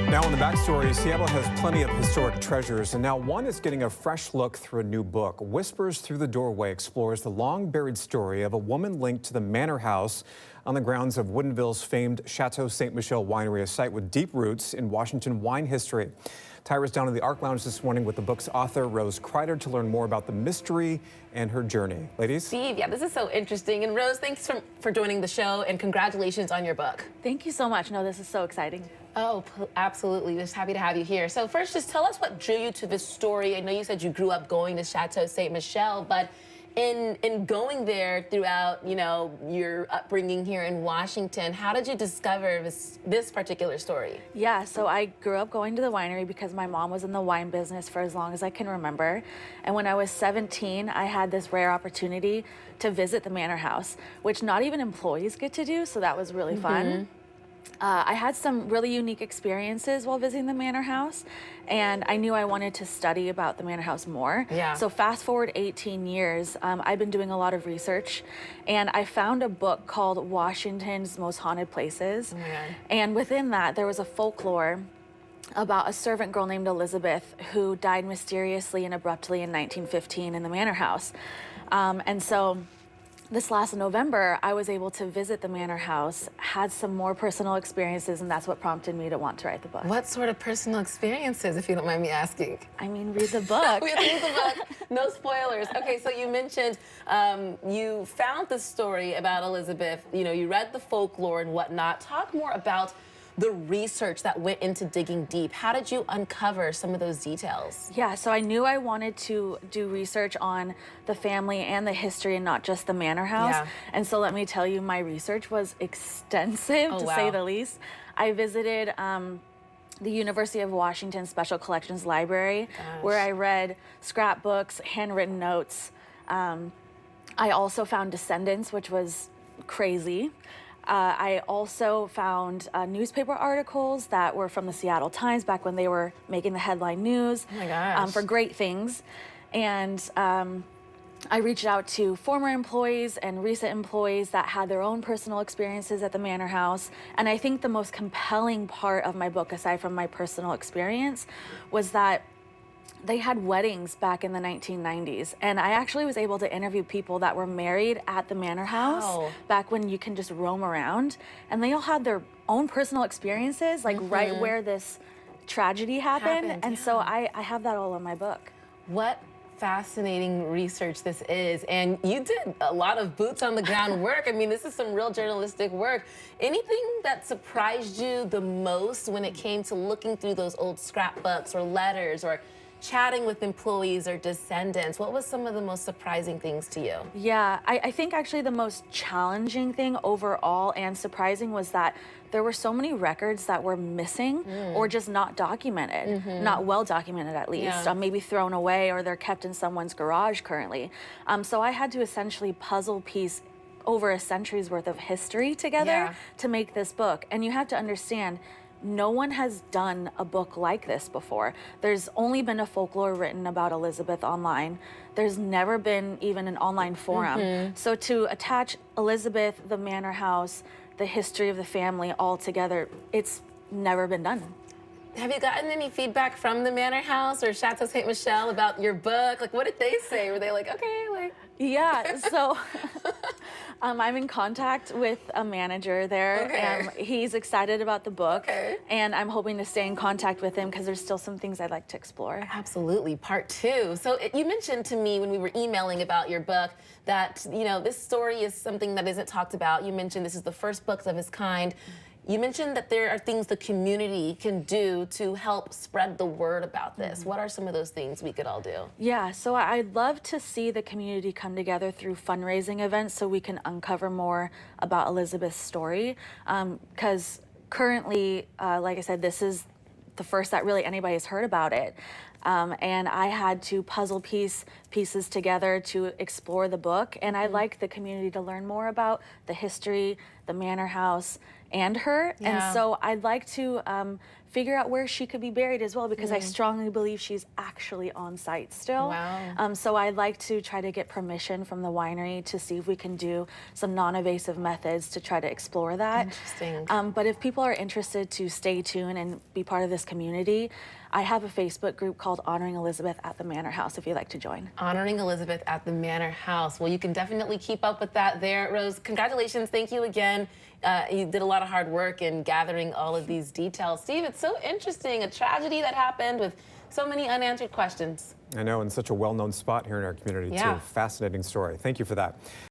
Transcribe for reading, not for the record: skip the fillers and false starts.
Now in the backstory, Seattle has plenty of historic treasures, and now one is getting a fresh look through a new book. Whispers Through the Doorway explores the long-buried story of a woman linked to the Manor House on the grounds of Woodinville's famed Chateau Ste. Michelle Winery, a site with deep roots in Washington wine history. Tyrah's down in the Art Lounge this morning with the book's author, Rose Kreider, to learn more about the mystery and her journey. Ladies? Steve, yeah, this is so interesting. And Rose, thanks for joining the show, and congratulations on your book. Thank you so much. No, this is so exciting. Oh, absolutely. Just happy to have you here. So first, just tell us what drew you to this story. I know you said you grew up going to Chateau Ste. Michelle, but in going there throughout, your upbringing here in Washington, how did you discover this particular story? Yeah, so I grew up going to the winery because my mom was in the wine business for as long as I can remember. And when I was 17, I had this rare opportunity to visit the Manor House, which not even employees get to do, so that was really fun. I had some really unique experiences while visiting the Manor House, and I knew I wanted to study about the Manor House more. Yeah. So fast forward 18 years, I've been doing a lot of research, and I found a book called Washington's Most Haunted Places. Oh my God. And within that, there was a folklore about a servant girl named Elizabeth who died mysteriously and abruptly in 1915 in the Manor House. And so this last November, I was able to visit the Manor House, had some more personal experiences, and that's what prompted me to want to write the book. What sort of personal experiences, if you don't mind me asking? I mean, read the book. We have to read the book. No spoilers. Okay, so you mentioned you found the story about Elizabeth. You read the folklore and whatnot. Talk more about the research that went into digging deep. How did you uncover some of those details? Yeah, so I knew I wanted to do research on the family and the history and not just the Manor House. Yeah. And so let me tell you, my research was extensive, to say the least. I visited the University of Washington Special Collections Library, where I read scrapbooks, handwritten notes. I also found descendants, which was crazy. I also found newspaper articles that were from the Seattle Times back when they were making the headline news. Oh my gosh. For great things. And I reached out to former employees and recent employees that had their own personal experiences at the Manor House. And I think the most compelling part of my book, aside from my personal experience, was that they had weddings back in the 1990s, and I actually was able to interview people that were married at the Manor House back when you can just roam around, and they all had their own personal experiences, like right where this tragedy happened. And so I have that all in my book. What fascinating research this is, and you did a lot of boots on the ground work. I mean, this is some real journalistic work. Anything that surprised you the most when it came to looking through those old scrapbooks or letters or chatting with employees or descendants? What was some of the most surprising things to you? Yeah, I think actually the most challenging thing overall and surprising was that there were so many records that were missing or just not documented, not well documented at least, maybe thrown away, or they're kept in someone's garage currently. So I had to essentially puzzle piece over a century's worth of history together to make this book. And you have to understand, no one has done a book like this before. There's only been a folklore written about Elizabeth online. There's never been even an online forum. So to attach Elizabeth, the Manor House, the history of the family all together, it's never been done. Have you gotten any feedback from the Manor House or Chateau Ste. Michelle about your book? Like, what did they say? Were they like, okay, like? Yeah, so I'm in contact with a manager there, and he's excited about the book, and I'm hoping to stay in contact with him because there's still some things I'd like to explore. Absolutely, part 2. So you mentioned to me when we were emailing about your book that, this story is something that isn't talked about. You mentioned this is the first book of its kind. You mentioned that there are things the community can do to help spread the word about this. What are some of those things we could all do? Yeah, so I'd love to see the community come together through fundraising events so we can uncover more about Elizabeth's story. Because currently, like I said, this is the first that really anybody's heard about it. And I had to puzzle pieces together to explore the book. And I'd like the community to learn more about the history, the Manor House and her. Yeah. And so I'd like to figure out where she could be buried as well, because I strongly believe she's actually on site still. Wow. So I'd like to try to get permission from the winery to see if we can do some non-invasive methods to try to explore that. Interesting. But if people are interested to stay tuned and be part of this community, I have a Facebook group called Honoring Elizabeth at the Manor House if you'd like to join. Honoring Elizabeth at the Manor House. Well, you can definitely keep up with that there. Rose, congratulations. Thank you again. You did a lot of hard work in gathering all of these details. Steve, it's so interesting. A tragedy that happened with so many unanswered questions. I know, in such a well-known spot here in our community, Yeah. too. Fascinating story. Thank you for that.